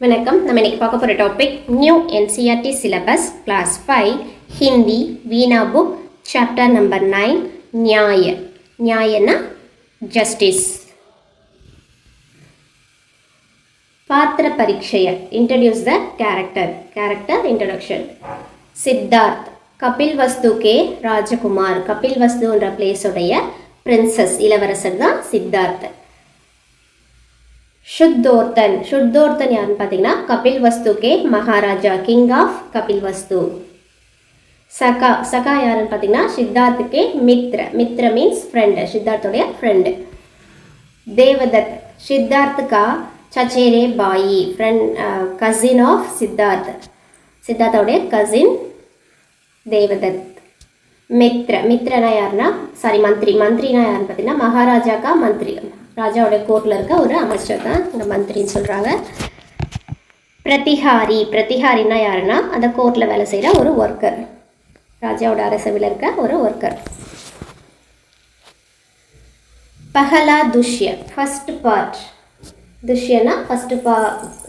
வணக்கம். நம்ம இன்னைக்கு பார்க்க போகிற topic new NCERT syllabus class 5 Hindi Veena book chapter number 9 நியாய. நியாயனா ஜஸ்டிஸ். பாத்திர பரீட்சைய introduce the character introduction. Siddharth Kapilvastu கே ராஜகுமார். கபில் வஸ்துன்ற பிளேஸுடைய பிரின்சஸ் இளவரசர் தான் சித்தார்த். शुद्धोर्तन யாருன்னு பார்த்தீங்கன்னா கபில் வஸ்து கே மகாராஜா, கிங் ஆஃப் கபில் வஸ்து. சகா யாருன்னு பார்த்தீங்கன்னா சித்தார்த் கே மித்ர மீன்ஸ் ஃப்ரெண்டு, சித்தார்த்தோடைய ஃப்ரெண்டு. தேவதத் சித்தார்த் கா சச்சேரே பாயி, ஃப்ரெண்ட் கசின் ஆஃப் சித்தார்த்தோடைய கசின் தேவதத். மித்ரனா யாருன்னா மந்திரினா யாருன்னு பார்த்தீங்கன்னா மகாராஜா கா மந்திரி, ராஜாவோட கோர்ட்டில் இருக்க ஒரு அமைச்சர் தான் இந்த மந்திரின்னு சொல்கிறாங்க. பிரதிஹாரின்னா யாருன்னா அந்த கோர்ட்டில் வேலை செய்கிற ஒரு ஒர்க்கர், ராஜாவோட அரசவையில் இருக்க ஒரு ஒர்க்கர். பஹலா துஷ்ய ஃபர்ஸ்ட் பார்ட். துஷ்யனா ஃபர்ஸ்ட்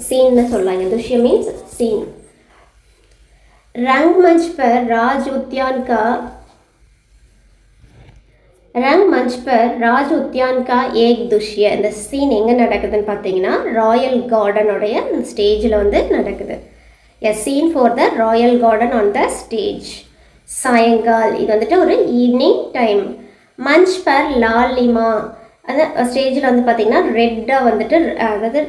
சீன்னு சொல்லுவாங்க. துஷ்ய மீன்ஸ் சீன். रंगमंच पर राज उद्यान का एक दुष्य. இந்த சீன் எங்கே நடக்குதுன்னு பார்த்தீங்கன்னா ராயல் கார்டனுடைய ஸ்டேஜில் வந்து நடக்குது. A scene for the royal garden on the stage. சாயங்கால் இது வந்துட்டு ஒரு ஈவினிங் டைம். மஞ்ச் பர் லாலிமா அந்த ஸ்டேஜில் வந்து பார்த்தீங்கன்னா ரெட்டாக வந்துட்டு அதாவது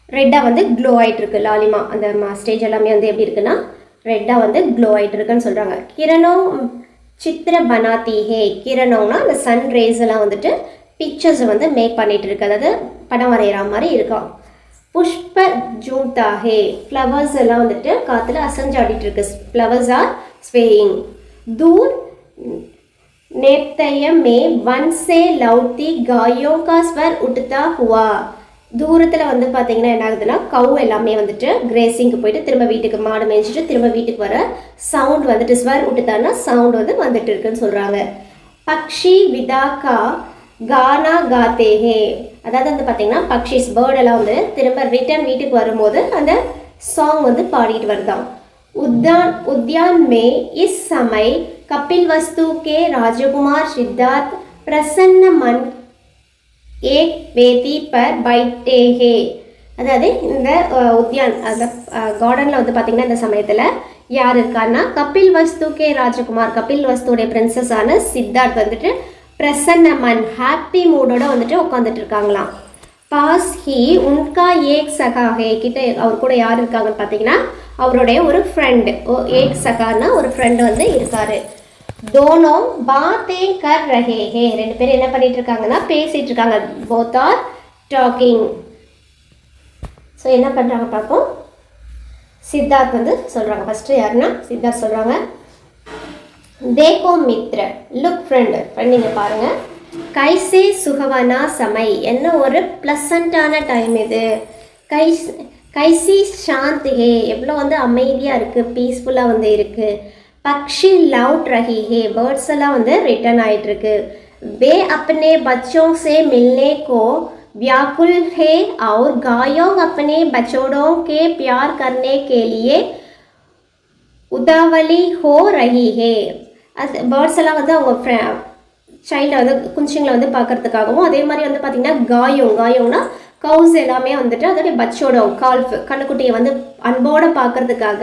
ரெட்டாக வந்து க்ளோ ஆகிட்டு இருக்கு. லாலிமா அந்த ஸ்டேஜ் எல்லாமே வந்து எப்படி இருக்குன்னா ரெட்டாக வந்து க்ளோ ஆகிட்டு இருக்குன்னு சொல்கிறாங்க. கிரணம் சித்திர பனாத்தி ஹே. கிரணம்னா அந்த சன் ரேஸ் எல்லாம் வந்துட்டு பிக்சர்ஸை வந்து மேக் பண்ணிட்டு இருக்கு, அதாவது படம் வரைகிற மாதிரி இருக்கும். புஷ்ப ஜூம்தா ஹே. ஃப்ளவர்ஸ் எல்லாம் வந்துட்டு காற்றுல அசைஞ்சாடிட்டு இருக்கு. Flowers R swaying. தூர் நேப்தய மே वन से लौटी गायों का स्वर उठता हुआ. தூரத்தில் வந்து பார்த்தீங்கன்னா என்ன ஆகுதுன்னா கவு எல்லாமே வந்துட்டு கிரேசிங்க்கு போயிட்டு திரும்ப வீட்டுக்கு மாடு மேய்ச்சிட்டு திரும்ப வீட்டுக்கு வர சவுண்ட் வந்துட்டு ஸ்வர் விட்டுத்தானா சவுண்ட் வந்து வந்துட்டு இருக்குன்னு சொல்கிறாங்க. பக்ஷி விதாக்கா கானா காத்தே ஹே. அதாவது வந்து பார்த்தீங்கன்னா பக்ஷிஸ் பேர்டெல்லாம் வந்து திரும்ப ரிட்டர்ன் வீட்டுக்கு வரும்போது அந்த சாங் வந்து பாடிட்டு வருதான். उद्यान में इस समय कपिल वस्तु के राजकुमार सिद्धार्थ प्रसन्न मन एक वेदी पर बैठे हैं. அதாவது இந்த உத்யான் அந்த கார்டனில் வந்து பார்த்திங்கன்னா இந்த சமயத்தில் யார் இருக்காருன்னா கபில் வஸ்து கே ராஜகுமார், கபில் வஸ்துடைய பிரின்சஸான சித்தார்த் வந்துட்டு பிரசன்ன மன் ஹாப்பி மூடோட வந்துட்டு உட்காந்துட்டு இருக்காங்களாம். பாஸ் ஹி உன்கா ஏக் சகா ஹே. கிட்ட அவர் கூட யார் இருக்காங்கன்னு பார்த்தீங்கன்னா அவருடைய ஒரு ஃப்ரெண்டு, ஏக் சகான்னா ஒரு ஃப்ரெண்டு வந்து இருக்காரு. தோனோ பாத்தே கர் ரஹே ஹே. ரெண்டு பேரும் என்ன பண்ணிட்டு இருக்காங்கன்னா பேசிட்டு இருக்காங்க. Both are talking. ஸோ என்ன பண்ணுறாங்க பார்ப்போம். சித்தார்த் வந்து சொல்கிறாங்க. ஃபஸ்ட்டு யாருன்னா சித்தார்த் சொல்கிறாங்க, தேகோ மித்ர லுக் ஃப்ரெண்டு நீங்கள் பாருங்கள். கைசே சுகவனா சமை. என்ன ஒரு ப்ளசண்ட்டான டைம் இது. கைசி சாந்த் ஹே. எவ்வளோ வந்து அமைதியாக இருக்குது, பீஸ்ஃபுல்லாக வந்து இருக்குது. பக்ஷி லவுட் ரஹி ஹே. பேர்ட்ஸ் எல்லாம் வந்து ரிட்டர்ன் ஆகிட்டுருக்கு. வே अपने बच्चों से मिलने को व्याकुल है और गायों अपने बछड़ों के प्यार करने के लिए उतावली हो रही है. அது பேர்ட்ஸ் எல்லாம் வந்து அவங்க சைல்டை வந்து குஞ்சுங்களை வந்து பார்க்கறதுக்காகவும் அதே மாதிரி வந்து பார்த்திங்கன்னா காயோம்னா கவுஸ் எல்லாமே வந்துட்டு அதோடைய பச்சோட கால்ஃப் கண்ணுக்குட்டியை வந்து அன்போடு பார்க்கறதுக்காக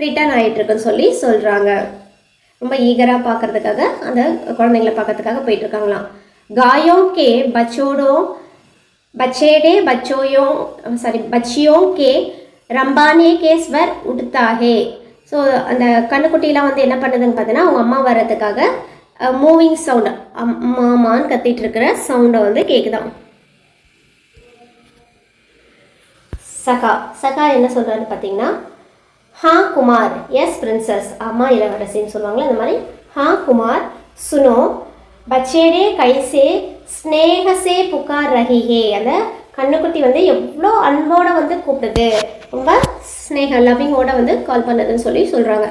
ரிட்டர்ன் ஆகிட்டுருக்குன்னு சொல்லி சொல்கிறாங்க. ரொம்ப ஈகராக பார்க்கறதுக்காக அந்த குழந்தைங்களை பார்க்கறதுக்காக போயிட்டுருக்காங்களாம். காயோம் கே பச்சியோம் கே ரம்பானே கே ஸ்வர் உடுத்தாஹே. ஸோ அந்த கண்ணுக்குட்டியெலாம் வந்து என்ன பண்ணுதுன்னு பார்த்தீங்கன்னா அவங்க அம்மா வர்றதுக்காக மூவிங் சவுண்டு மாமான்னு கத்திட்டு இருக்கிற சவுண்டை வந்து கேட்குதான். சகா என்ன சொல்கிறான்னு பார்த்தீங்கன்னா हाँ कुमार यस प्रिंसेस. अम्मा इलवरसिன்னு சொல்லுவாங்களே அந்த மாதிரி. हाँ कुमार सुनो बछड़े कैसे स्नेह से पुकार रही है. அந்த கண்ணுக்குட்டி வந்து எவ்வளோ அன்போட வந்து கூப்பிடுது, ரொம்ப ஸ்னேக லவ்விங்கோட வந்து கால் பண்ணுதுன்னு சொல்லி சொல்கிறாங்க.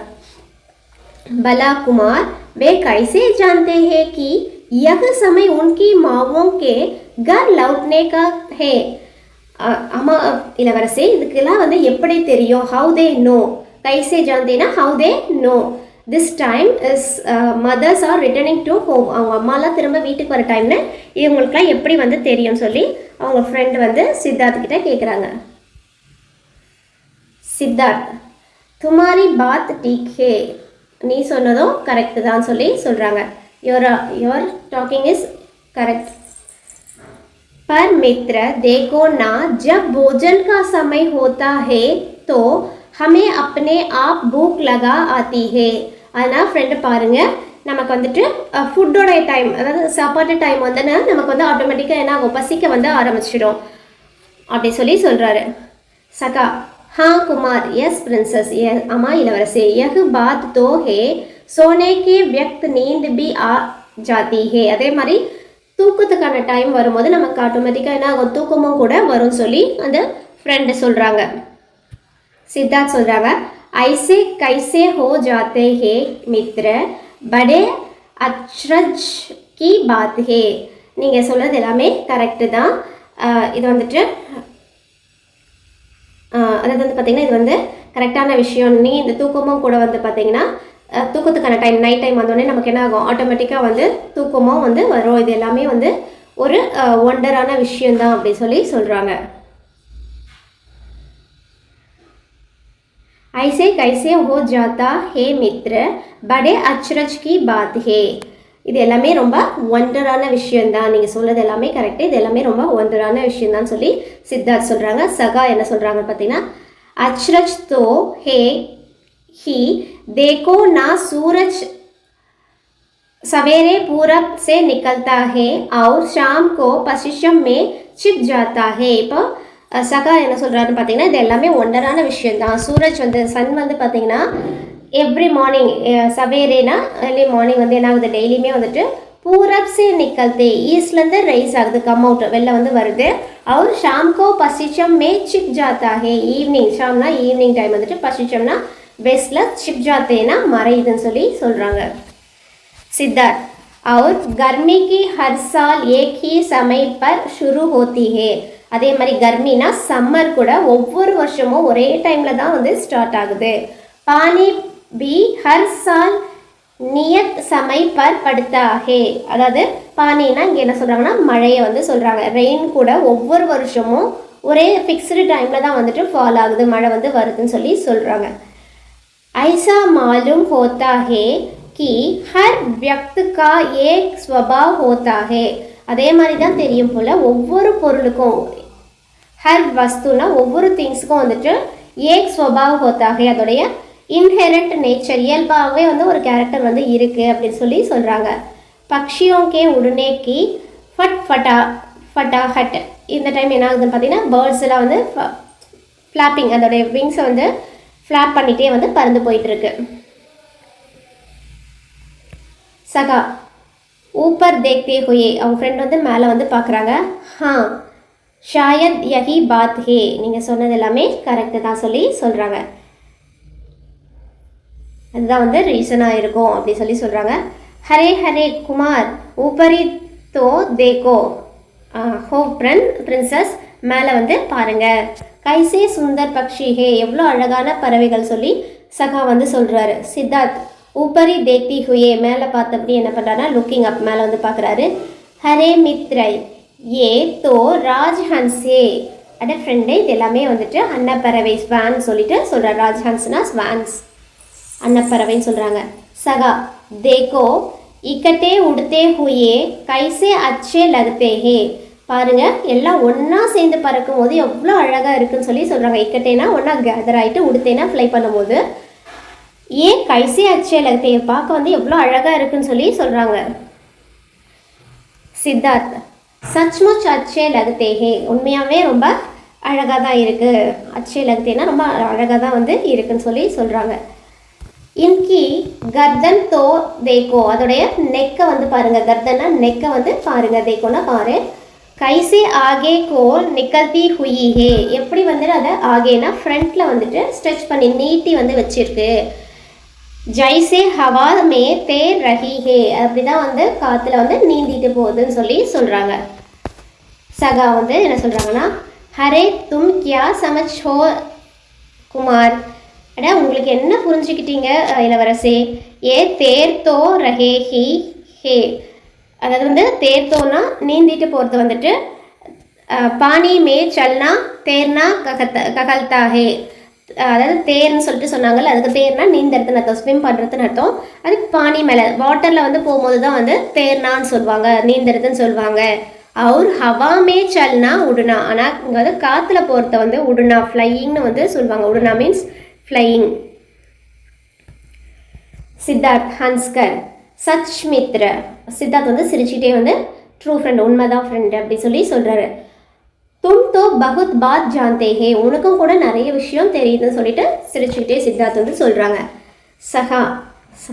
भला कुमार वे कैसे जानते हैं कि यह समय उनकी माँओं के घर लौटने का है. அம்மா இளவரசே இதுக்கெல்லாம் வந்து எப்படி தெரியும்? How they know. கைசே ஜாந்தேனா how they know. This time is mothers are returning to home. அவங்க அம்மாலாம் திரும்ப வீட்டுக்கு வர டைம்னு இவங்களுக்குலாம் எப்படி வந்து தெரியும்னு சொல்லி அவங்க ஃப்ரெண்டு வந்து சித்தார்த் கிட்ட கேட்குறாங்க. சித்தார்த், துமாரி பாத் டீக் ஹே. நீ சொன்னதும் கரெக்டு தான் சொல்லி சொல்கிறாங்க. Your docking is correct. पर मित्र देखो ना, जब भोजन का समय होता है तो हमें अपने आप भूख लगा आती है. ஆனால் ஃப்ரெண்டு பாருங்கள், நமக்கு வந்துட்டு ஃபுட்டோட டைம், அதாவது சாப்பாட்டு டைம் வந்துன்னா நமக்கு வந்து ஆட்டோமேட்டிக்காக என்ன ஆகும், பசிக்க வந்து ஆரம்பிச்சிடும் அப்படி சொல்லி சொல்கிறாரு. சகா, हाँ कुमार, यस प्रिंसेस, अम्मा इलवरसे, यह बात तो है, सोने के व्यक्त नींद भी आ जाती है. அதே மாதிரி தூக்கத்துக்கான டைம் வரும்போது நமக்கு ஆட்டோமேட்டிக்காக என்ன ஆகும், தூக்கமும் கூட வரும்னு சொல்லி அந்த ஃப்ரெண்டு சொல்கிறாங்க. சித்தார்த் சொல்கிறாங்க, ஐசே கைசே ஹோ ஜாத்தே ஹே மித்ர, படே அச்ரஜ் கி பாத் ஹே. நீங்கள் சொல்கிறது எல்லாமே கரெக்டு தான். இது வந்துட்டு அதாவது வந்து பார்த்திங்கன்னா இது வந்து கரெக்டான விஷயம். நீ இந்த தூக்கமும் கூட வந்து பார்த்திங்கன்னா தூக்கத்துக்கான டைம், நைட் டைம் வந்தோடனே நமக்கு என்ன ஆகும், ஆட்டோமேட்டிக்காக வந்து தூக்கமும் வந்து வரும். இது எல்லாமே வந்து ஒரு ஒண்டரான விஷயந்தான் அப்படி சொல்லி சொல்கிறாங்க. ஐசே கைசே ஹோ ஜாத்தா ஹே மித்ர, படே அச்ரஜ் கி பாத் ஹே. இது எல்லாமே ரொம்ப ஒண்டரான விஷயந்தான். நீங்கள் சொல்கிறது எல்லாமே கரெக்டு, இது எல்லாமே ரொம்ப ஒண்டரான விஷயந்தான் சொல்லி சித்தார்த் சொல்கிறாங்க. சகா என்ன சொல்கிறாங்க பார்த்தீங்கன்னா, அச்ரஜ் தோ ஹே ही, देखो ना सूरज सवेरे पूरब से निकलता है और शाम को पश्चिम में छिप जाता है. இப்போ சகா என்ன சொல்கிறாருன்னு பார்த்தீங்கன்னா, இது எல்லாமே ஒண்டரான விஷயந்தான். சூரஜ் வந்து சன் வந்து பார்த்தீங்கன்னா எவ்ரி மார்னிங் சவேரேனா ஏர்லி மார்னிங் வந்து என்ன ஆகுது, டெய்லியுமே வந்துட்டு பூரப் சே நிக்கல்தே, ஈஸ்ட்லேருந்து ரைஸ் ஆகுது, கம் அவுட் வெளில வந்து வருது. அவர் ஷாம்கோ பசிச்சம் மே சிப் ஜாத்தா ஹே, ஈவினிங், ஷாம்னா ஈவினிங் டைம் வந்துட்டு, பசிச்சம்னா வெஸ்டில், சிப் ஜாத்தேனா மறையுதுன்னு சொல்லி சொல்கிறாங்க. सिद्धार्थ, और गर्मी की हर साल एक ही समय पर शुरू होती है. அதே மாதிரி கர்மினா சம்மர் கூட ஒவ்வொரு வருஷமும் ஒரே டைமில் தான் வந்து ஸ்டார்ட் ஆகுது. பானி பி ஹர் சால் நியத் சமை பர் படுத்தா ஹே. அதாவது பானினா இங்கே என்ன சொல்கிறாங்கன்னா மழையை வந்து சொல்கிறாங்க. ரெயின் கூட ஒவ்வொரு வருஷமும் ஒரே ஃபிக்ஸ்டு டைமில் தான் வந்துட்டு ஃபால் ஆகுது, மழை வந்து வருதுன்னு சொல்லி சொல்கிறாங்க. ऐसा मालूम होता है कि हर व्यक्ति का एक स्वभाव होता है. அதே மாதிரி தான் தெரியும் போல் ஒவ்வொரு பொருளுக்கும், ஹர் வஸ்துனா ஒவ்வொரு திங்ஸுக்கும் வந்துட்டு ஏக் ஸ்வபாவ் ஹோத்தா ஹே, அதோடைய இன்ஹெரண்ட் நேச்சர், இயல்பாகவே வந்து ஒரு கேரக்டர் வந்து இருக்குது அப்படின்னு சொல்லி சொல்கிறாங்க. பக்ஷியோங்கே உடனே கி ஃபட் ஃபட்டா ஃபட்டாஹட். இந்த டைம் என்ன ஆகுதுன்னு பார்த்தீங்கன்னா பேர்ட்ஸ் எல்லாம் வந்து ஃப்ளாப்பிங், அதோடைய விங்ஸை வந்து ஃப்ளாப் பண்ணிகிட்டே வந்து பறந்து போயிட்டுருக்கு. சகா, ஊப்பர் தேக்தே ஹுயே, அவங்க ஃப்ரெண்ட் வந்து மேலே வந்து பார்க்குறாங்க. ஷாயத் யஹி பாத் ஹே, நீங்கள் சொன்னது எல்லாமே கரெக்டு தான் சொல்லி சொல்கிறாங்க. அதுதான் வந்து ரீசனாக இருக்கும் அப்படி சொல்லி சொல்கிறாங்க. ஹரே ஹரே குமார், ஊப்பரி தோ தேக்கோ, ஹோ பிரின்சஸ், மேலே வந்து பாருங்கள். கைசே சுந்தர் பக்ஷி ஹே, எவ்வளோ அழகான பறவைகள் சொல்லி சகா வந்து சொல்கிறாரு. சித்தார்த், ஊப்பரி தேக்தி ஹுயே, மேலே பார்த்தபடி என்ன பண்ணுறாருன்னா லுக்கிங் அப், மேலே வந்து பார்க்குறாரு. ஹரே மித்ரை ஏ தோ ராஜ்ஹன்ஸே. அட ஃப்ரெண்டே, இது எல்லாமே வந்துட்டு அன்னப்பறவை, ஸ்வான் சொல்லிட்டு சொல்கிறார். ராஜ்ஹன்ஸ்னா ஸ்வான்ஸ், அன்னப்பறவைன்னு சொல்கிறாங்க. சகா, தேக்கோ இக்கட்டே உடுத்தே ஹுயே கைசே அச்சே லகத்தே ஹே. பாருங்கள், எல்லாம் ஒன்றா சேர்ந்து பறக்கும் போது எவ்வளோ அழகாக இருக்குதுன்னு சொல்லி சொல்கிறாங்க. இக்கட்டேனா ஒன்றா கேதர் ஆகிட்டு, உடுத்தேனா ஃப்ளை பண்ணும்போது ஏன் கைசே அச்சே லகத்தே, பார்க்க வந்து எவ்வளோ அழகாக இருக்குதுன்னு சொல்லி சொல்கிறாங்க. சித்தார்த், சச்முச் அச்சே லகத்தே ஹே, உண்மையாகவே ரொம்ப அழகாக தான் இருக்குது. அச்சே லகத்தேனா ரொம்ப அழகாக தான் வந்து இருக்குதுன்னு சொல்லி சொல்கிறாங்க. இன்கி கர்தன் தோ தேக்கோ, அதோடைய நெக்கை வந்து பாருங்கள். கர்தன்னா நெக்கை வந்து பாருங்கள், தேக்கோனா பாரு. கைசே ஆகே கோ நிக்கல்தி ஹுயி ஹே, எப்படி வந்துட்டு அதை ஆகேனா ஃப்ரண்ட்டில் வந்துட்டு ஸ்ட்ரெச் பண்ணி நீட்டி வந்து வச்சிருக்கு. ஜைசே ஹவா மே தேர் ரஹி ஹே, அப்படி தான் வந்து காற்றுல வந்து நீந்திட்டு போகுதுன்னு சொல்லி சொல்கிறாங்க. சகா வந்து என்ன சொல்கிறாங்கன்னா, ஹரே தும் கியா சமஜ் ஹோ குமார், அடா உங்களுக்கு என்ன புரிஞ்சுக்கிட்டீங்க இளவரசே? ஏ தேர் தோ ரஹே ஹி ஹே, அதாவது வந்து தேர்த்தோன்னா நீந்திட்டு போகிறது வந்துட்டு பானி மே சல்னா தேர்னா ககல்தா ஹே, அதாவது தேர்ன்னு சொல்லிட்டு சொன்னாங்கல்ல, அதுக்கு தேர்னா நீந்தறதுன்னு அர்த்தம், ஸ்விம் பண்ணுறதுன்னு அர்த்தம். அதுக்கு பானி மேலே வாட்டரில் வந்து போகும்போது தான் வந்து தேர்னான்னு சொல்லுவாங்க, நீந்தறதுன்னு சொல்லுவாங்க. அவர் ஹவா மே சல்னா உடுனா, ஆனால் இங்கே வந்து காற்றுல போகிறத வந்து உடுனா ஃப்ளையிங்னு வந்து சொல்லுவாங்க. உடுனா மீன்ஸ் ஃப்ளையிங். சித்தார்த் ஹன்ஸ்கர் சச் மித்ர, சித்தார்த் வந்து சிரிச்சுட்டே வந்து ட்ரூ ஃப்ரெண்ட், உண்மைதான் ஃப்ரெண்ட் அப்படி சொல்லி சொல்கிறாரு. தும் தோ பகுத் பாத் ஜான்தே ஹே, உனக்கும் கூட நிறைய விஷயம் தெரியுதுன்னு சொல்லிட்டு சிரிச்சுக்கிட்டே சித்தார்த் வந்து சொல்கிறாங்க. சஹா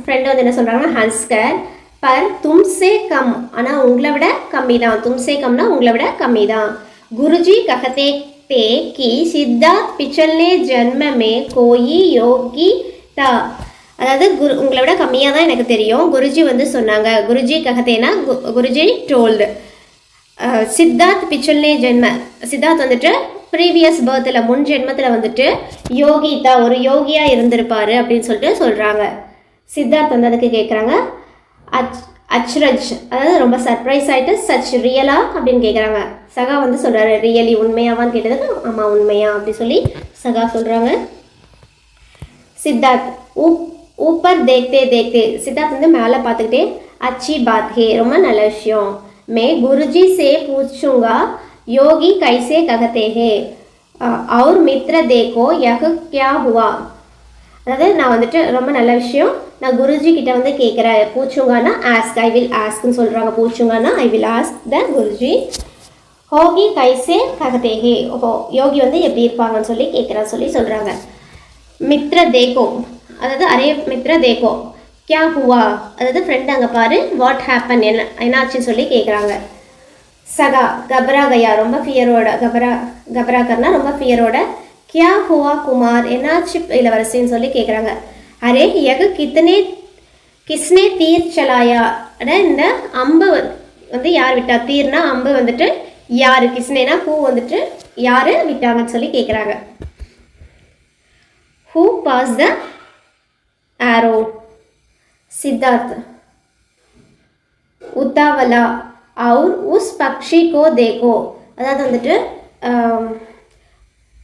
ஃப்ரெண்டு வந்து என்ன சொல்கிறாங்கன்னா, ஹன்ஸ்கர் பர் தும்சே கம், ஆனால் உங்களை விட கம்மி தான். தும்சே கம்னா உங்களை விட கம்மி தான். குருஜி கஹதே தே கி சித்தார்த் பிச்சல்னே ஜன்ம மே கோயி யோகி தா, அதாவது உங்களை விட கம்மியாக தான் எனக்கு தெரியும். குருஜி வந்து சொன்னாங்க, குருஜி கஹதேனா குருஜி டோல்டு சித்தார்த் பிச்சல்னே ஜென்ம, சித்தார்த் வந்துட்டு ப்ரீவியஸ் பர்த்தில் முன் ஜென்மத்தில் வந்துட்டு யோகிதா ஒரு யோகியாக இருந்திருப்பார் அப்படின்னு சொல்லிட்டு சொல்கிறாங்க. சித்தார்த் வந்து அதுக்கு கேட்குறாங்க அச்ரஜ், அதாவது ரொம்ப சர்ப்ரைஸ் ஆகிட்டு சச் ரியலா அப்படின்னு கேட்குறாங்க. சகா வந்து சொல்கிறாரு ரியலி, உண்மையாவான்னு கேட்டதுக்கு ஆமாம் உண்மையா அப்படி சொல்லி சகா சொல்கிறாங்க. சித்தார்த் ஊப்பர் தேக்தே தேக்தே, சித்தார்த் வந்து மேலே பார்த்துக்கிட்டே அச்சி பாத் ஹே, ரொம்ப நல்ல விஷயம். मैं गुरुजी से पूछूंगा योगी कैसे कहते हैं और मित्र देखो यह क्या हुआ, அதாவது நான் வந்துட்டு ரொம்ப நல்ல விஷயம், நான் குருஜி கிட்ட வந்து கேட்குறேன். பூச்சுங்கானா ஆஸ்க், ஐ வில் ஆஸ்க்னு சொல்கிறாங்க. பூச்சுங்கானா I will ask the guruji. ஹோகி கைசே ககதே ஹே, ஓஹோ யோகி வந்து எப்படி இருப்பாங்கன்னு சொல்லி கேட்குறான்னு சொல்லி சொல்கிறாங்க. மித்ர தேகோ, அதாவது அரே மித்ர தேகோ கியா ஹுவா, அதாவது ஃப்ரெண்ட் அங்கே பாரு, வாட் ஹேப்பன் என்னாச்சுன்னு சொல்லி கேட்குறாங்க. சகா கபரா கயா, ரொம்ப ஃபியரோட, கபராக்கர்னா ரொம்ப ஃபியரோட. கியா ஹுவா குமார், என்னாச்சு இளவரசின்னு சொல்லி கேட்குறாங்க. அரே யகு கிஸ்னே தீர் சலாயா, அட இந்த அம்பு வந்து யார் விட்டா, தீர்னா அம்பு வந்துட்டு யார், கிஸ்னேனா ஹூ வந்துட்டு யார் விட்டாங்கன்னு சொல்லி கேட்குறாங்க. ஹூ பாஸ் த ஆரோ, सिद्धार्थ उतावला और उस पक्षी को देखो, அதாவது வந்துட்டு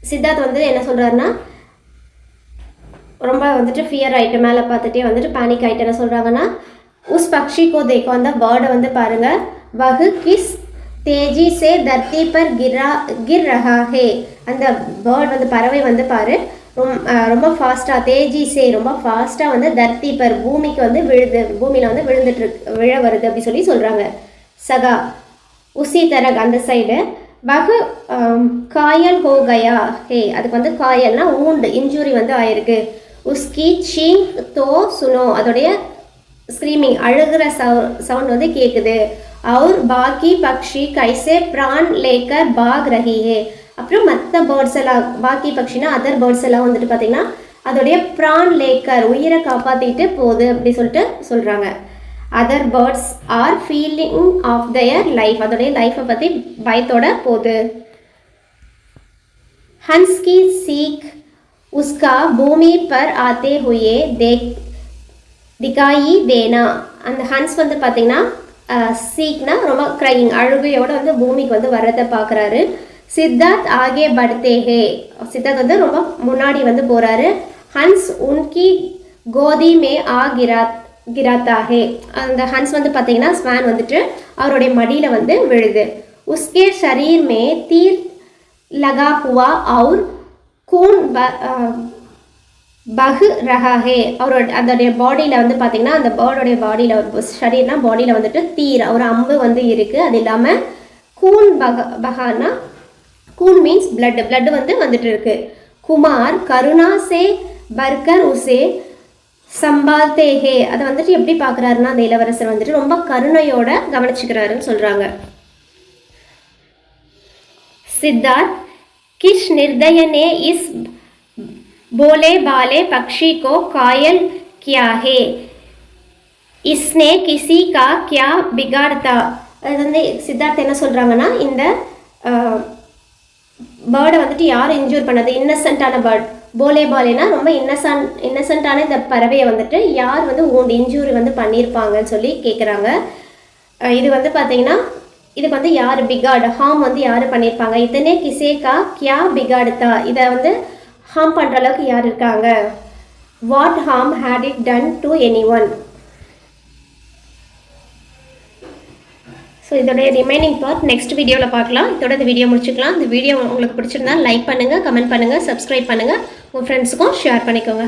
சித்தார்த் வந்து என்ன சொல்கிறாருன்னா, ரொம்ப வந்துட்டு ஃபியர் ஆகிட்டு மேலே பார்த்துட்டே வந்துட்டு பேனிக் ஆகிட்டு என்ன சொல்கிறாங்கன்னா, உஸ் பக்ஷி கோ தேக்கோ, அந்த பேர்டை வந்து பாருங்கள். வகு கிஸ் தேஜி சே தர்த்தி பர் கிர் ரஹா ஹே, அந்த பேர்ட் வந்து பறவை வந்து பாரு ரொம்ப ஃபாஸ்ட்டாக, தேஜி சே ரொம்ப ஃபாஸ்ட்டாக வந்து தர்த்தி பர் பூமிக்கு வந்து விழுது, பூமியில் வந்து விழ வருது அப்படி சொல்லி சொல்கிறாங்க. சகா உசி தரக், அந்த சைடு வகு காயல் ஹோ கயா ஹே, அதுக்கு வந்து காயல்னா ஊண்டு, இன்ஜூரி வந்து ஆயிருக்கு. உஸ்கி சீங் தோ சுனோ, அதோடைய ஸ்க்ரீமிங் அழுகிற சவுண்ட் வந்து கேட்குது. और बाकी पक्षी कैसे प्राण लेकर भाग रही है, அப்புறம் மற்ற பேர்ட்ஸ் எல்லாம், பாக்கி பக்ஷினா அதர் பேர்ட்ஸ் எல்லாம் வந்துட்டு பார்த்தீங்கன்னா அதோடைய பிரான் லேக்கர் உயிரை காப்பாற்றிட்டு போகுது அப்படி சொல்லிட்டு சொல்கிறாங்க. Other birds are feeling of their life, அதோடைய லைஃப்பை பற்றி பயத்தோட போகுது. हंस की सीख उसका भूमி पर आते हुए दिखाई देना, அந்த ஹன்ஸ் வந்து பார்த்தீங்கன்னா சீக்னா ரொம்ப க்ரையிங் அழுகையோட வந்து பூமிக்கு வந்து வர்றதை பார்க்குறாரு. சித்தார்த் ஆகே படுத்தே ஹே, சித்தார்த் வந்து ரொம்ப முன்னாடி வந்து போகிறாரு. ஹன்ஸ் உன்கி கோதி மே ஆ கிராத்தா ஹே, அந்த ஹன்ஸ் வந்து பார்த்தீங்கன்னா ஸ்வான் வந்துட்டு அவருடைய மடியில் வந்து விழுது. உஸ்கே ஷரீர் மே தீர் லகா ஹுவா அவுர் கூன் பஹு ரஹா ஹே, அவரோட அதோடைய பாடியில் வந்து பார்த்தீங்கன்னா அந்த பேர்டோடைய பாடியில், ஷரீர்னா பாடியில் வந்துட்டு தீர் ஒரு அம்பு வந்து இருக்குது. அது இல்லாமல் கூன் பஹானா, கூன் மீன்ஸ் பிளட் வந்து வந்துட்டு இருக்கு. குமார் கருணா சே பர்கர் உசே சம்பால்தே ஹே, அதை வந்துட்டு எப்படி பார்க்குறாருன்னா அந்த இளவரசர் வந்துட்டு ரொம்ப கருணையோட கவனிச்சுக்கிறாருன்னு சொல்கிறாங்க. सिद्धार्थ किस निर्दय ने इस भोले भाले पक्षी को घायल किया है, इसने किसी का क्या बिगाड़ता. அது வந்து சித்தார்த் என்ன சொல்கிறாங்கன்னா, இந்த பேர்டை வந்துட்டு யார் இன்ஜூர் பண்ணது, இன்னசென்ட்டான பேர்ட். போலே பாலேனா ரொம்ப இன்னசென்ட்டான இந்த பறவையை வந்துட்டு யார் வந்து இன்ஜூரி வந்து பண்ணியிருப்பாங்கன்னு சொல்லி கேட்குறாங்க. இது வந்து பார்த்தீங்கன்னா இதுக்கு வந்து யார் பிகார்டு ஹார்ம் வந்து யார் பண்ணியிருப்பாங்க. இதனே கிசேக்கா கியா பிகாடுதா, இதை வந்து ஹார்ம் பண்ணுற அளவுக்கு யார் இருக்காங்க. What harm had it done to anyone. So இதோடைய ரிமைனிங் பார்ட் நெக்ஸ்ட் வீடியோவில் பார்க்கலாம். இதோட இந்த வீடியோ முடிச்சுக்கலாம். இந்த வீடியோ உங்களுக்கு பிடிச்சிருந்தா லைக் பண்ணுங்கள், கமெண்ட் பண்ணுங்கள், சப்ஸ்கிரைப் பண்ணுங்கள், உங்கள் ஃப்ரெண்ட்ஸுக்கும் ஷேர் பண்ணிக்கோங்க.